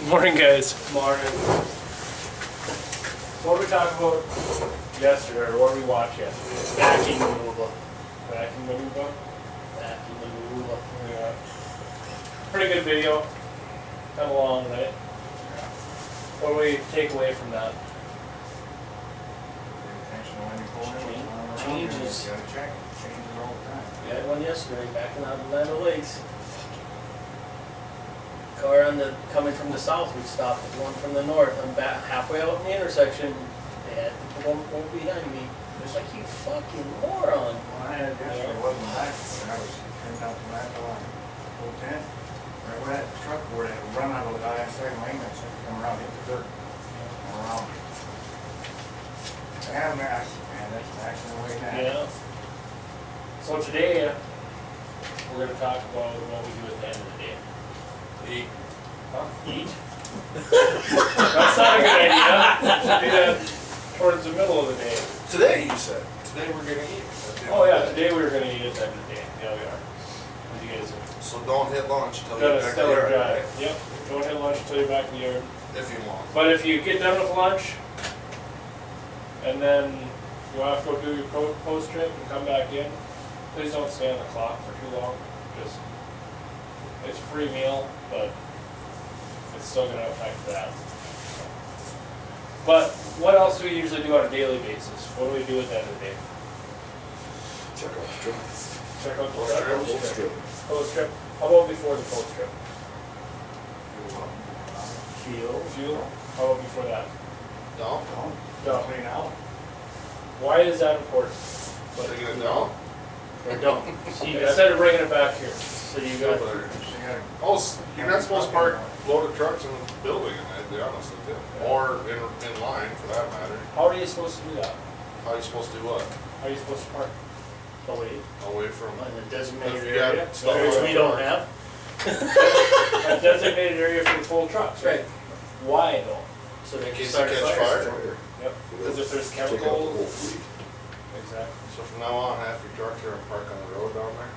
Morning, guys. Morning. What did we talk about yesterday, or what did we watch yesterday? Vacuum removal. Vacuum maneuver? Vacuum removal. Yeah. Pretty good video. Come along, right? What do we take away from that? Changes. You gotta check, changes all the time. We had one yesterday, backing out of Land Lakes. Car coming from the south, we stopped at one from the north. I'm back halfway out in the intersection. They had the one behind me. It was like, you fucking moron. Well, I had yesterday, wasn't that, when I was coming down from that on 010. Right where that truck where they run out of the second lane, and so come around, hit the dirt. Come around. Yeah, man, that's actually the way now. Yeah. So today, we're gonna talk about what we do at the end of the day. Eat. Huh? Eat? That's not a good idea. Should do that towards the middle of the day. Today, you said. Today we're gonna eat. Oh yeah, today we were gonna eat at the end of the day. Yeah, we are. What you guys are. So don't hit lunch till Got you're a back stellar there. drive. Yep. Don't hit lunch until you're back in the yard. If you want. But if you get done with lunch, and then you want to go do your post trip and come back in, please don't stay on the clock for too long. Just, it's a free meal, but it's still going to affect that. But what else do we usually do on a daily basis? What do we do at the end of the day? Check out the strip. Check out the Post trip. Full strip. Post trip. How about before the post trip? Fuel. Fuel. How about before that? No? No. Clean out. Why is that important? Taking it down? Or don't. So you got, Instead of bringing it back here. so you got, So you gotta Oh, you're not supposed to park loaded trucks in the building, and to be honest with you. Or in line, for that matter. How are you supposed to do that? How are you supposed to do what? How are you supposed to park? away Away from, in the designated if you got area, stuff which like we don't have. A designated area for the full trucks, right? Why though? So they In can case start they a catch fire. fire. Yep. Because if there's Take out the whole chemicals. fleet. Exactly. So from now on, half your trucks are parked on the road down there?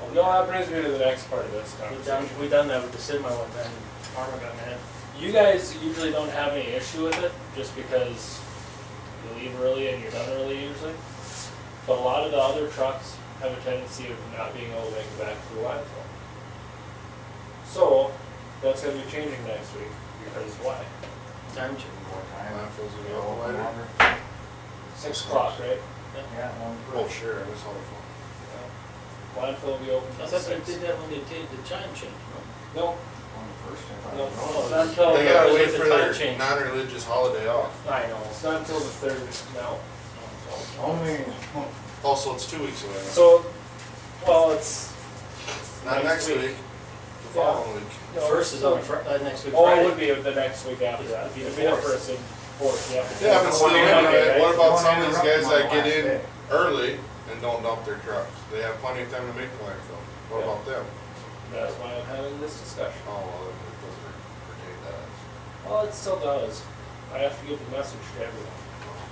Well, no, that brings me to the next part of this conversation. We done that with the Sigma one time. Armor got mad. You guys usually don't have any issue with it, just because you leave early and you're done early usually. But a lot of the other trucks have a tendency of not being able to make it back to the landfill. So, that's gonna be changing next week, because why? Time change. more time. Landfills will be Yeah, open later. longer. 6 o'clock, right? Yeah, one Oh, first. sure, that's all the fun. Landfill will be open I till thought they 6. did that when they did the time change, no? No, One first, I thought. no, it no, was. it's not until. They gotta was wait it for the their time change? non-religious holiday off. I know, it's not until the 3rd now. Only, Also, it's 2 weeks away now. So, well, it's. Not next week, the following week. no, First is still- on next week Oh, it Friday. would be the next week after that. It'd be the It'd be the fourth. 1st and 4th, yeah. Yeah, but still, Monday, right? what about Don't some of these interrupt guys my that get last in day. early and don't dump their trucks? They have plenty of time to make the landfill. What Yeah. about them? That's why I'm having this discussion. Oh, well, it doesn't pertain to us. Well, it still does. I have to give the message to everyone.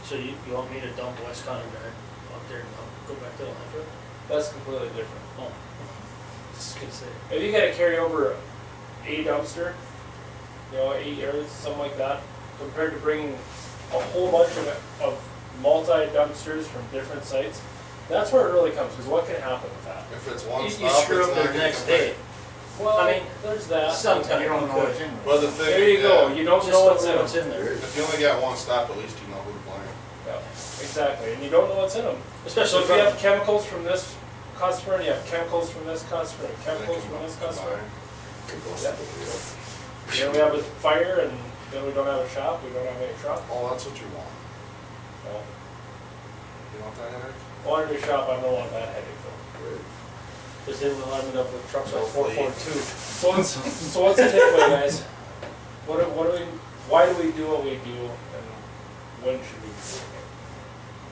So you want me to dump West Conrad up there and go back to the landfill? That's completely different. Oh. Just gonna say. If you gotta carry over a dumpster, you know, 8 yards, something like that, compared to bringing a whole bunch of multi-dumpsters from different sites, that's where it really comes, because what can happen with that? If it's one You stop, screw it's up not the gonna next come day. back. Well, I mean, there's that. Sometimes you don't you know could. what's in there. Well, the thing, There you go, yeah, you don't Just know don't what's in know them. what's in there. if you only got one stop, at least you know who to blame. Yeah, exactly, and you don't know what's in them. So Especially if you have from, chemicals from this customer, and you have chemicals from this customer, and They chemicals can from this combine. customer, Combustible, then we have a fire, and then we don't have a shop, we don't have any truck. Oh, that's what you want. Well, You want that headache? well, in your shop, I don't want that headache though. Right. because then we'll end up with trucks like Hopefully. 442. So what's the takeaway, guys? What do we, why do we do what we do, and when should we be doing it?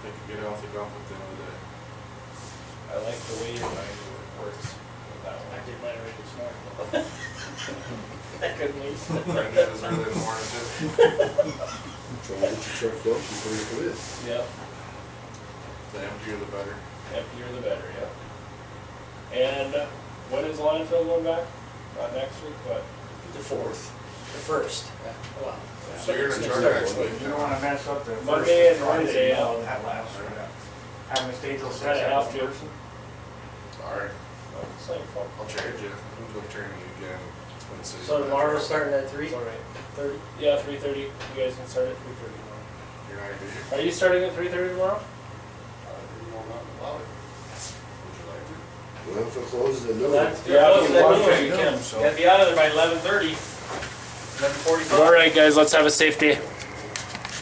They can get off the dump at the end of the day. I like the way your mind works with that I one. did mine right this morning. I couldn't wait. Brendan is early in the morning too. Try to get your truck dumped before you come in. Yep, The emptier the better. emptier the better, yep. And when is the landfill going back? Not next week, but The 4th. The first, wow. So you're in charge next week. You don't wanna mess up the first. Monday and Friday, Wednesday, you know, that last, having to stay till six. Kinda have to. Alright, It's like, fuck. I'll change it. I'm going training again. Twin Cities. So tomorrow's starting at 3:30. It's alright. Yeah, 3:30, you guys can start at 3:30 tomorrow. You're not gonna be. Are you starting at 3:30 tomorrow? You know nothing about it. Would you like to? Well, if it closes at noon. That's, Yeah, close if at you want noon. to, you can. Gotta be out of there by 11:30, 11:45. Alright guys, let's have a safe day.